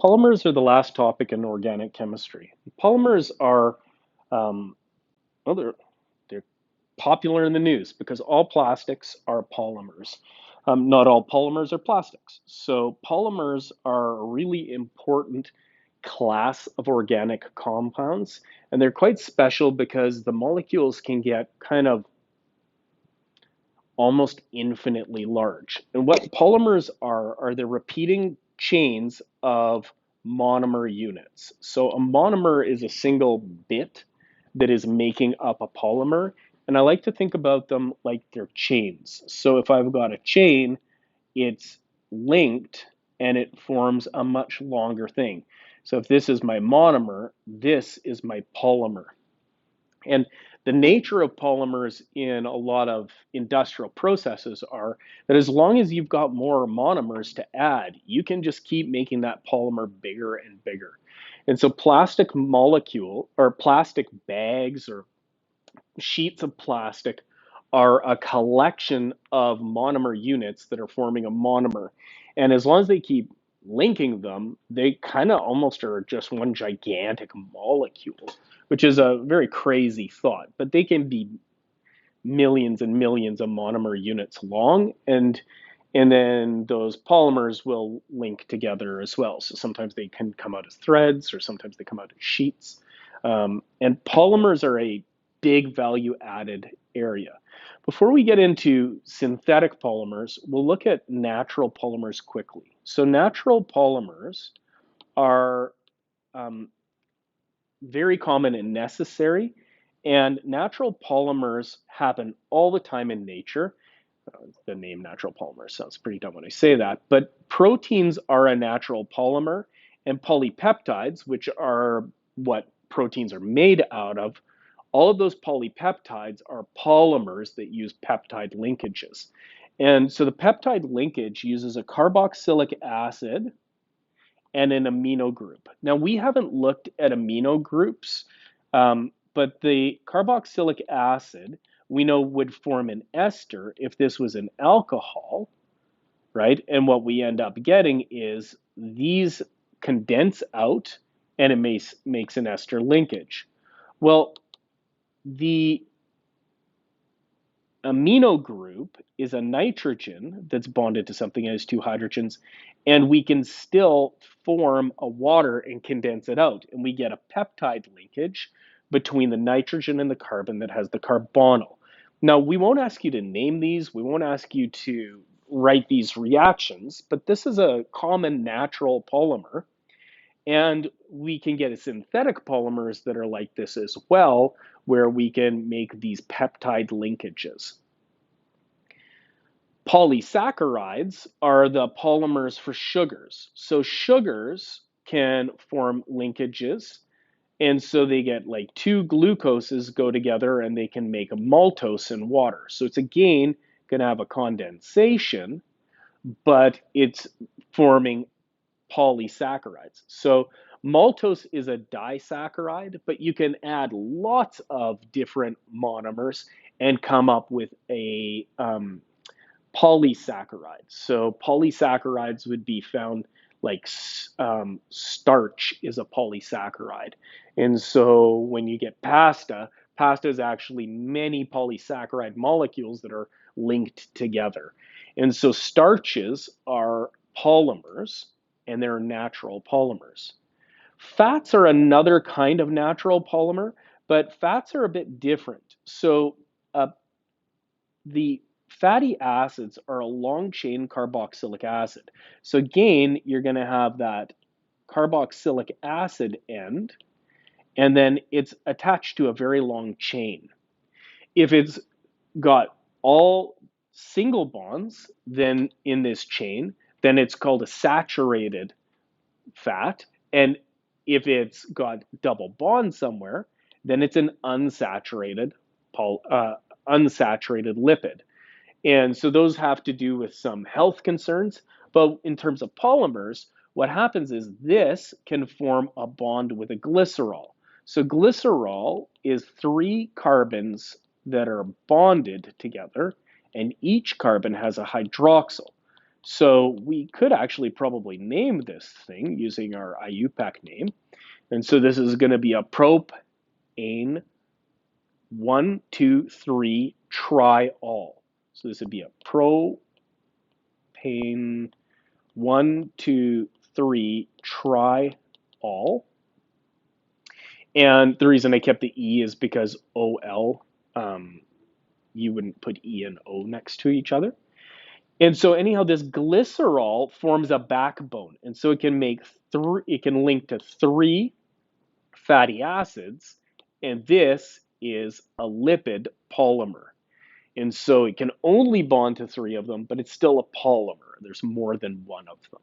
Polymers are the last topic in organic chemistry. Polymers are, well, they're popular in the news because all plastics are polymers. Not all polymers are plastics. So polymers are a really important class of organic compounds, and they're quite special because the molecules can get kind of almost infinitely large. And what polymers are the repeating chains of monomer units. So a monomer is a single bit that is making up a polymer. And I like to think about them like they're chains. So if I've got a chain, it's linked and it forms a much longer thing. So if this is my monomer, this is my polymer. And the nature of polymers in a lot of industrial processes are that as long as you've got more monomers to add, you can just keep making that polymer bigger and bigger. And so plastic molecule or plastic bags or sheets of plastic are a collection of monomer units that are forming a monomer. And as long as they keep linking them, they kind of almost are just one gigantic molecule, which is a very crazy thought. But they can be millions and millions of monomer units long, and then those polymers will link together as well. So sometimes they can come out as threads, or sometimes they come out as sheets. And polymers are a big value added area. Before we get into synthetic polymers, we'll look at natural polymers quickly. So natural polymers are um, very common and necessary, and natural polymers happen all the time in nature. The name natural polymer sounds pretty dumb when I say that, but proteins are a natural polymer, and polypeptides, which are what proteins are made out of, all of those polypeptides are polymers that use peptide linkages. And so the peptide linkage uses a carboxylic acid and an amino group. Now, we haven't looked at amino groups, but the carboxylic acid we know would form an ester if this was an alcohol, right? And what we end up getting is these condense out and it makes an ester linkage. Well, the amino group is a nitrogen that's bonded to something as two hydrogens, and we can still form a water and condense it out, and we get a peptide linkage between the nitrogen and the carbon that has the carbonyl. Now, we won't ask you to name these, we won't ask you to write these reactions, but this is a common natural polymer, and we can get synthetic polymers that are like this as well, where we can make these peptide linkages. Polysaccharides are the polymers for sugars. So sugars can form linkages, and so they get like two glucoses go together and they can make a maltose in water. So it's again going to have a condensation, but it's forming polysaccharides. So maltose is a disaccharide, but you can add lots of different monomers and come up with a polysaccharides. So polysaccharides would be found like starch is a polysaccharide. And so when you get pasta, pasta is actually many polysaccharide molecules that are linked together. And so starches are polymers and they're natural polymers. Fats are another kind of natural polymer, but fats are a bit different. So the fatty acids are a long chain carboxylic acid. So again, you're going to have that carboxylic acid end, and then it's attached to a very long chain. If it's got all single bonds, then in this chain, then it's called a saturated fat. And if it's got double bonds somewhere, then it's an unsaturated unsaturated lipid. And so those have to do with some health concerns. But in terms of polymers, what happens is this can form a bond with a glycerol. So glycerol is three carbons that are bonded together, and each carbon has a hydroxyl. So we could actually probably name this thing using our IUPAC name. And so this is going to be a propane 1, 2, 3 triol. So this would be a propane 1, 2, 3 triol. And the reason I kept the E is because OL, you wouldn't put E and O next to each other. And so anyhow, this glycerol forms a backbone. And so it can make it can link to 3 fatty acids. And this is a lipid polymer. And so it can only bond to 3 of them, but it's still a polymer. There's more than one of them.